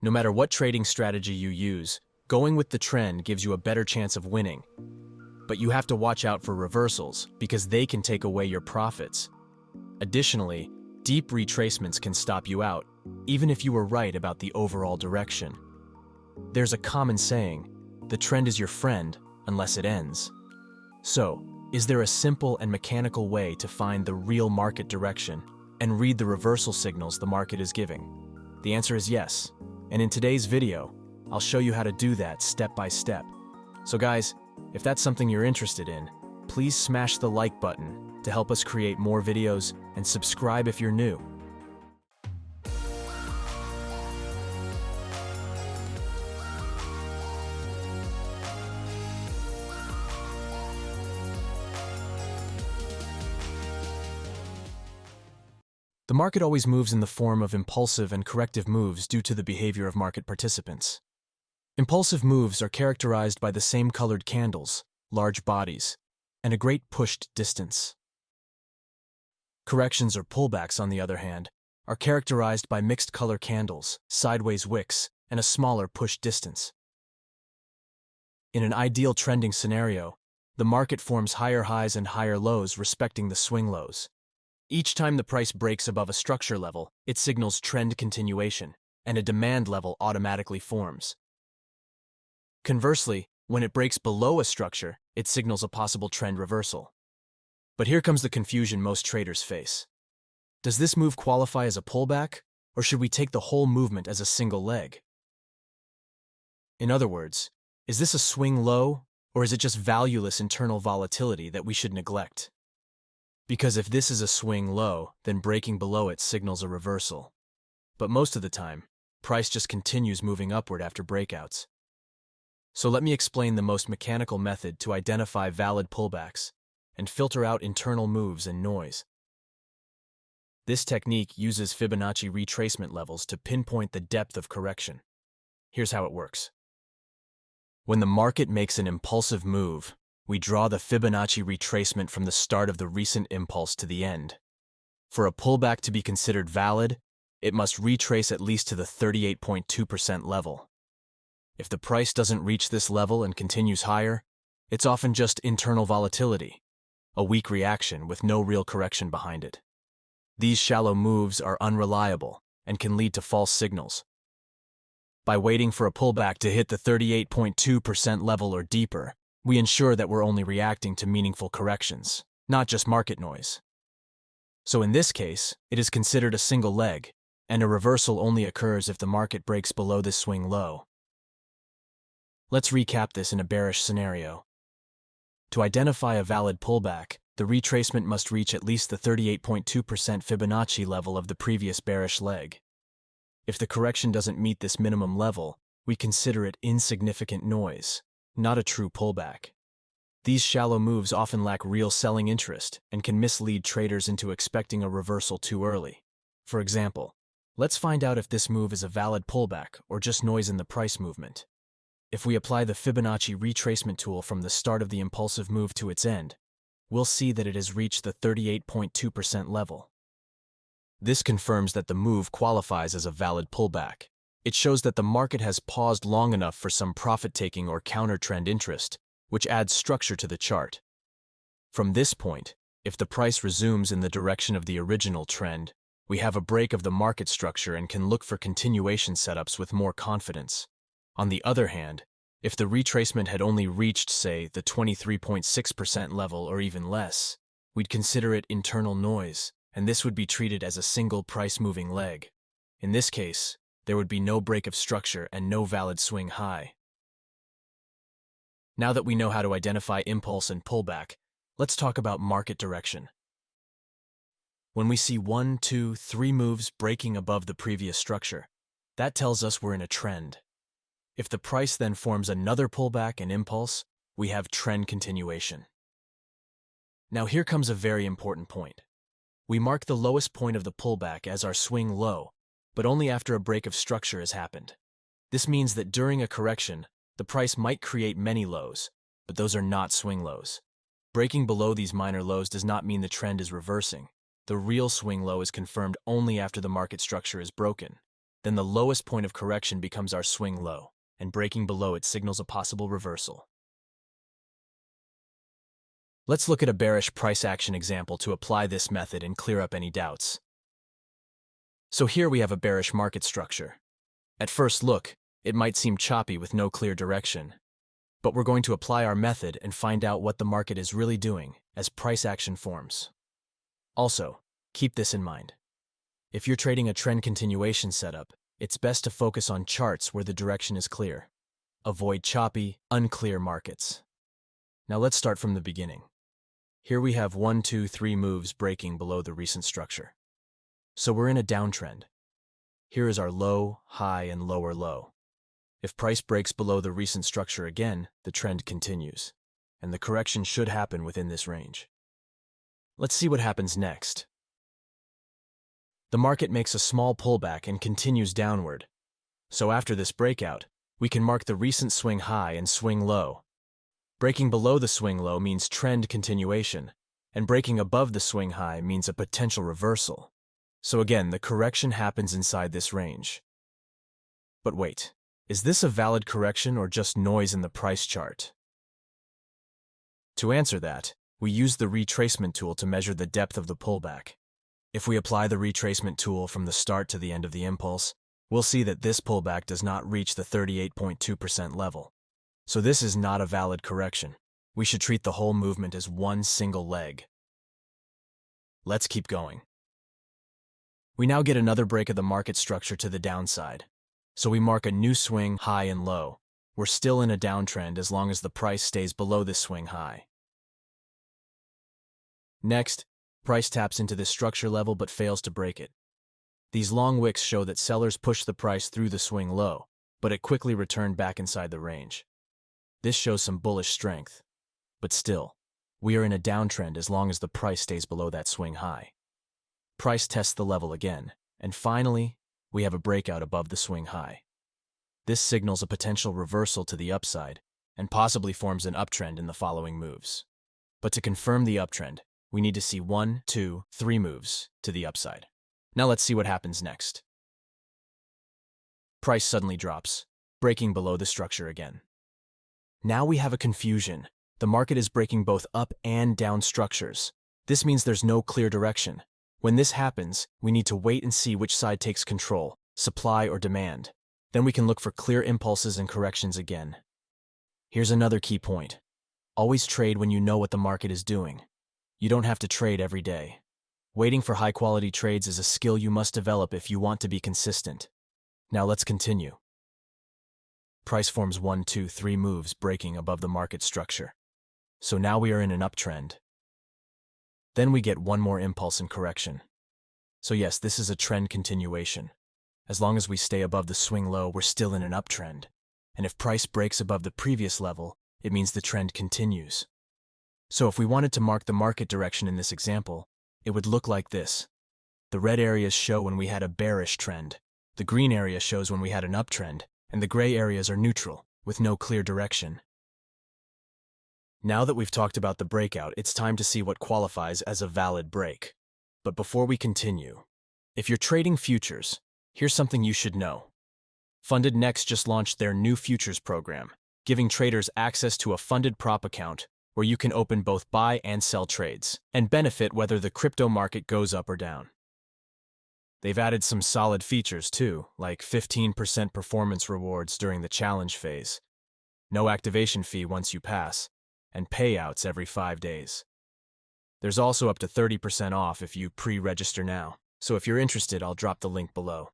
No matter what trading strategy you use, going with the trend gives you a better chance of winning. But you have to watch out for reversals because they can take away your profits. Additionally, deep retracements can stop you out, even if you were right about the overall direction. There's a common saying, the trend is your friend unless it ends. So, is there a simple and mechanical way to find the real market direction and read the reversal signals the market is giving? The answer is yes. And in today's video, I'll show you how to do that step by step. So guys, if that's something you're interested in, please smash the like button to help us create more videos and subscribe if you're new. The market always moves in the form of impulsive and corrective moves due to the behavior of market participants. Impulsive moves are characterized by the same colored candles, large bodies, and a great pushed distance. Corrections or pullbacks, on the other hand, are characterized by mixed color candles, sideways wicks, and a smaller pushed distance. In an ideal trending scenario, the market forms higher highs and higher lows respecting the swing lows. Each time the price breaks above a structure level, it signals trend continuation, and a demand level automatically forms. Conversely, when it breaks below a structure, it signals a possible trend reversal. But here comes the confusion most traders face. Does this move qualify as a pullback, or should we take the whole movement as a single leg? In other words, is this a swing low, or is it just valueless internal volatility that we should neglect? Because if this is a swing low, then breaking below it signals a reversal. But most of the time, price just continues moving upward after breakouts. So let me explain the most mechanical method to identify valid pullbacks and filter out internal moves and noise. This technique uses Fibonacci retracement levels to pinpoint the depth of correction. Here's how it works. When the market makes an impulsive move, we draw the Fibonacci retracement from the start of the recent impulse to the end. For a pullback to be considered valid, it must retrace at least to the 38.2% level. If the price doesn't reach this level and continues higher, it's often just internal volatility, a weak reaction with no real correction behind it. These shallow moves are unreliable and can lead to false signals. By waiting for a pullback to hit the 38.2% level or deeper, we ensure that we're only reacting to meaningful corrections, not just market noise. So in this case, it is considered a single leg, and a reversal only occurs if the market breaks below this swing low. Let's recap this in a bearish scenario. To identify a valid pullback, the retracement must reach at least the 38.2% Fibonacci level of the previous bearish leg. If the correction doesn't meet this minimum level, we consider it insignificant noise, not a true pullback. These shallow moves often lack real selling interest and can mislead traders into expecting a reversal too early. For example, let's find out if this move is a valid pullback or just noise in the price movement. If we apply the Fibonacci retracement tool from the start of the impulsive move to its end, we'll see that it has reached the 38.2% level. This confirms that the move qualifies as a valid pullback. It shows that the market has paused long enough for some profit-taking or counter-trend interest, which adds structure to the chart. From this point, if the price resumes in the direction of the original trend, we have a break of the market structure and can look for continuation setups with more confidence. On the other hand, if the retracement had only reached, say, the 23.6% level or even less, we'd consider it internal noise, and this would be treated as a single price-moving leg. In this case, there would be no break of structure and no valid swing high. Now that we know how to identify impulse and pullback, let's talk about market direction. When we see 1, 2, 3 moves breaking above the previous structure, that tells us we're in a trend. If the price then forms another pullback and impulse, we have trend continuation. Now here comes a very important point. We mark the lowest point of the pullback as our swing low, but only after a break of structure has happened. This means that during a correction, the price might create many lows, but those are not swing lows. Breaking below these minor lows does not mean the trend is reversing. The real swing low is confirmed only after the market structure is broken. Then the lowest point of correction becomes our swing low, and breaking below it signals a possible reversal. Let's look at a bearish price action example to apply this method and clear up any doubts. So here we have a bearish market structure. At first look, it might seem choppy with no clear direction. But we're going to apply our method and find out what the market is really doing as price action forms. Also, keep this in mind. If you're trading a trend continuation setup, it's best to focus on charts where the direction is clear. Avoid choppy, unclear markets. Now let's start from the beginning. Here we have 1, 2, 3 moves breaking below the recent structure. So we're in a downtrend. Here is our low, high, and lower low. If price breaks below the recent structure again, the trend continues, and the correction should happen within this range. Let's see what happens next. The market makes a small pullback and continues downward. So after this breakout, we can mark the recent swing high and swing low. Breaking below the swing low means trend continuation, and breaking above the swing high means a potential reversal. So again, the correction happens inside this range. But wait, is this a valid correction or just noise in the price chart? To answer that, we use the retracement tool to measure the depth of the pullback. If we apply the retracement tool from the start to the end of the impulse, we'll see that this pullback does not reach the 38.2% level. So this is not a valid correction. We should treat the whole movement as one single leg. Let's keep going. We now get another break of the market structure to the downside. So we mark a new swing high and low. We're still in a downtrend as long as the price stays below this swing high. Next, price taps into this structure level but fails to break it. These long wicks show that sellers pushed the price through the swing low, but it quickly returned back inside the range. This shows some bullish strength. But still, we are in a downtrend as long as the price stays below that swing high. Price tests the level again, and finally, we have a breakout above the swing high. This signals a potential reversal to the upside and possibly forms an uptrend in the following moves. But to confirm the uptrend, we need to see 1, 2, 3 moves to the upside. Now let's see what happens next. Price suddenly drops, breaking below the structure again. Now we have a confusion. The market is breaking both up and down structures. This means there's no clear direction. When this happens, we need to wait and see which side takes control, supply or demand. Then we can look for clear impulses and corrections again. Here's another key point. Always trade when you know what the market is doing. You don't have to trade every day. Waiting for high-quality trades is a skill you must develop if you want to be consistent. Now let's continue. Price forms 1, 2, 3 moves breaking above the market structure. So now we are in an uptrend. Then we get one more impulse and correction. So yes, this is a trend continuation. As long as we stay above the swing low, we're still in an uptrend. And if price breaks above the previous level, it means the trend continues. So if we wanted to mark the market direction in this example, it would look like this. The red areas show when we had a bearish trend. The green area shows when we had an uptrend, and the gray areas are neutral, with no clear direction. Now that we've talked about the breakout, it's time to see what qualifies as a valid break. But before we continue, if you're trading futures, here's something you should know. FundedNext just launched their new futures program, giving traders access to a funded prop account where you can open both buy and sell trades, and benefit whether the crypto market goes up or down. They've added some solid features too, like 15% performance rewards during the challenge phase, no activation fee once you pass, and payouts every 5 days. There's also up to 30% off if you pre-register now, so if you're interested, I'll drop the link below.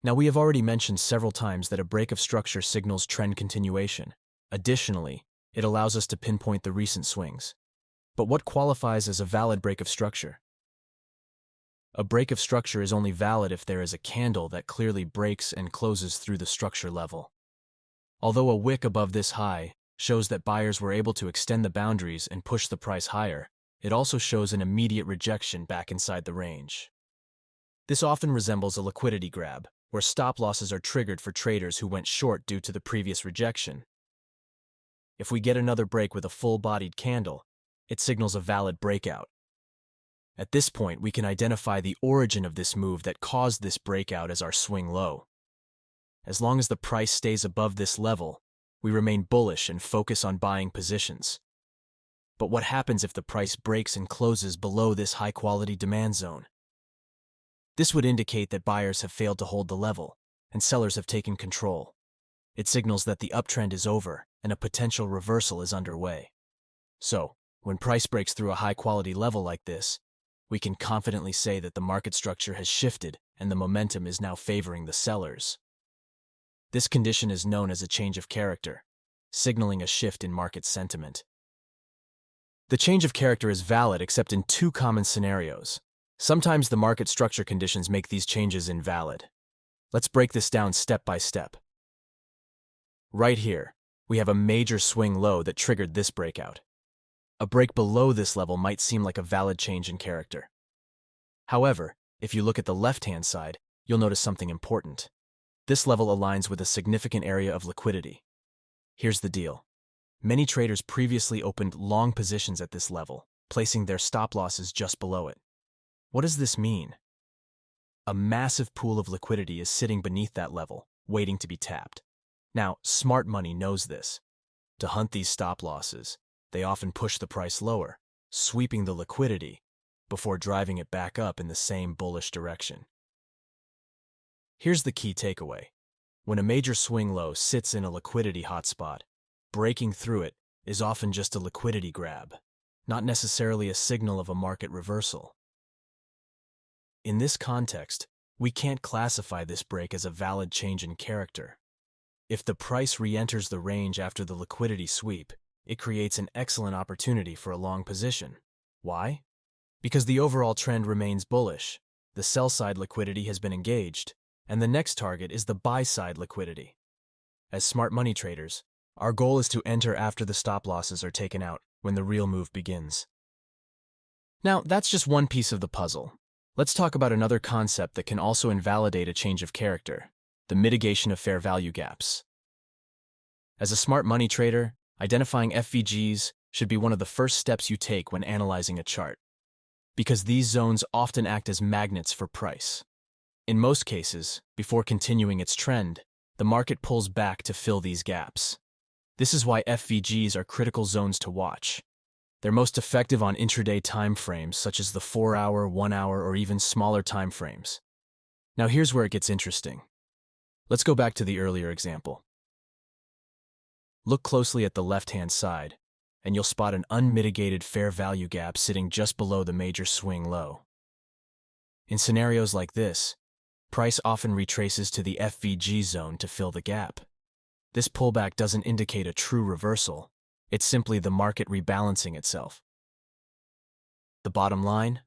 Now, we have already mentioned several times that a break of structure signals trend continuation. Additionally, it allows us to pinpoint the recent swings. But what qualifies as a valid break of structure? A break of structure is only valid if there is a candle that clearly breaks and closes through the structure level. Although a wick above this high shows that buyers were able to extend the boundaries and push the price higher, it also shows an immediate rejection back inside the range. This often resembles a liquidity grab, where stop losses are triggered for traders who went short due to the previous rejection. If we get another break with a full-bodied candle, it signals a valid breakout. At this point, we can identify the origin of this move that caused this breakout as our swing low. As long as the price stays above this level, we remain bullish and focus on buying positions. But what happens if the price breaks and closes below this high-quality demand zone? This would indicate that buyers have failed to hold the level, and sellers have taken control. It signals that the uptrend is over and a potential reversal is underway. So, when price breaks through a high-quality level like this, we can confidently say that the market structure has shifted and the momentum is now favoring the sellers. This condition is known as a change of character, signaling a shift in market sentiment. The change of character is valid except in two common scenarios. Sometimes the market structure conditions make these changes invalid. Let's break this down step by step. Right here, we have a major swing low that triggered this breakout. A break below this level might seem like a valid change in character. However, if you look at the left-hand side, you'll notice something important. This level aligns with a significant area of liquidity. Here's the deal. Many traders previously opened long positions at this level, placing their stop losses just below it. What does this mean? A massive pool of liquidity is sitting beneath that level, waiting to be tapped. Now, smart money knows this. To hunt these stop losses, they often push the price lower, sweeping the liquidity, before driving it back up in the same bullish direction. Here's the key takeaway. When a major swing low sits in a liquidity hotspot, breaking through it is often just a liquidity grab, not necessarily a signal of a market reversal. In this context, we can't classify this break as a valid change in character. If the price re-enters the range after the liquidity sweep, it creates an excellent opportunity for a long position. Why? Because the overall trend remains bullish, the sell-side liquidity has been engaged, and the next target is the buy-side liquidity. As smart money traders, our goal is to enter after the stop losses are taken out when the real move begins. Now, that's just one piece of the puzzle. Let's talk about another concept that can also invalidate a change of character: the mitigation of fair value gaps. As a smart money trader, identifying FVGs should be one of the first steps you take when analyzing a chart, because these zones often act as magnets for price. In most cases, before continuing its trend, the market pulls back to fill these gaps. This is why FVGs are critical zones to watch. They're most effective on intraday time frames such as the 4-hour, 1-hour, or even smaller time frames. Now here's where it gets interesting. Let's go back to the earlier example. Look closely at the left-hand side, and you'll spot an unmitigated fair value gap sitting just below the major swing low. In scenarios like this, price often retraces to the FVG zone to fill the gap. This pullback doesn't indicate a true reversal. It's simply the market rebalancing itself. The bottom line?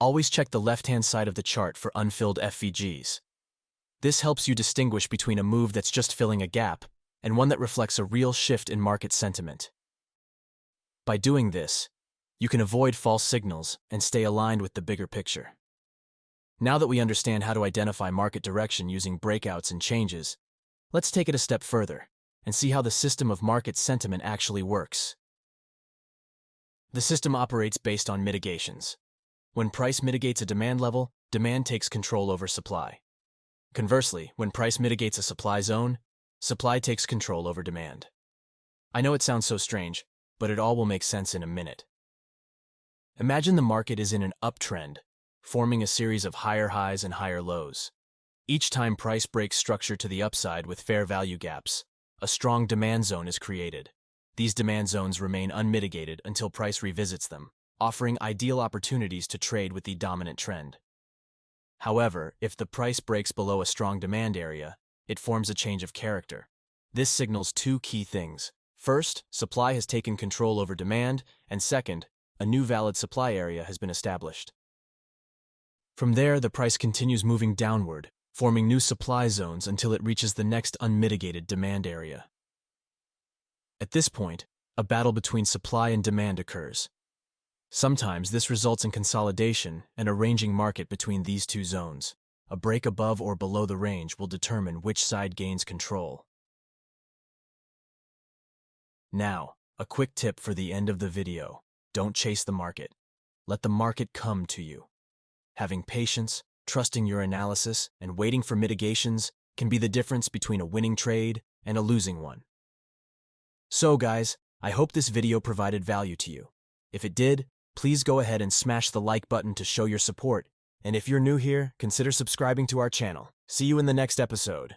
Always check the left-hand side of the chart for unfilled FVGs. This helps you distinguish between a move that's just filling a gap and one that reflects a real shift in market sentiment. By doing this, you can avoid false signals and stay aligned with the bigger picture. Now that we understand how to identify market direction using breakouts and changes, let's take it a step further and see how the system of market sentiment actually works. The system operates based on mitigations. When price mitigates a demand level, demand takes control over supply. Conversely, when price mitigates a supply zone, supply takes control over demand. I know it sounds so strange, but it all will make sense in a minute. Imagine the market is in an uptrend, forming a series of higher highs and higher lows. Each time price breaks structure to the upside with fair value gaps, a strong demand zone is created. These demand zones remain unmitigated until price revisits them, offering ideal opportunities to trade with the dominant trend. However, if the price breaks below a strong demand area, it forms a change of character. This signals two key things. First, supply has taken control over demand, and second, a new valid supply area has been established. From there, the price continues moving downward, forming new supply zones until it reaches the next unmitigated demand area. At this point, a battle between supply and demand occurs. Sometimes this results in consolidation and a ranging market between these two zones. A break above or below the range will determine which side gains control. Now, a quick tip for the end of the video. Don't chase the market. Let the market come to you. Having patience, trusting your analysis, and waiting for mitigations can be the difference between a winning trade and a losing one. So guys, I hope this video provided value to you. If it did, please go ahead and smash the like button to show your support. And if you're new here, consider subscribing to our channel. See you in the next episode.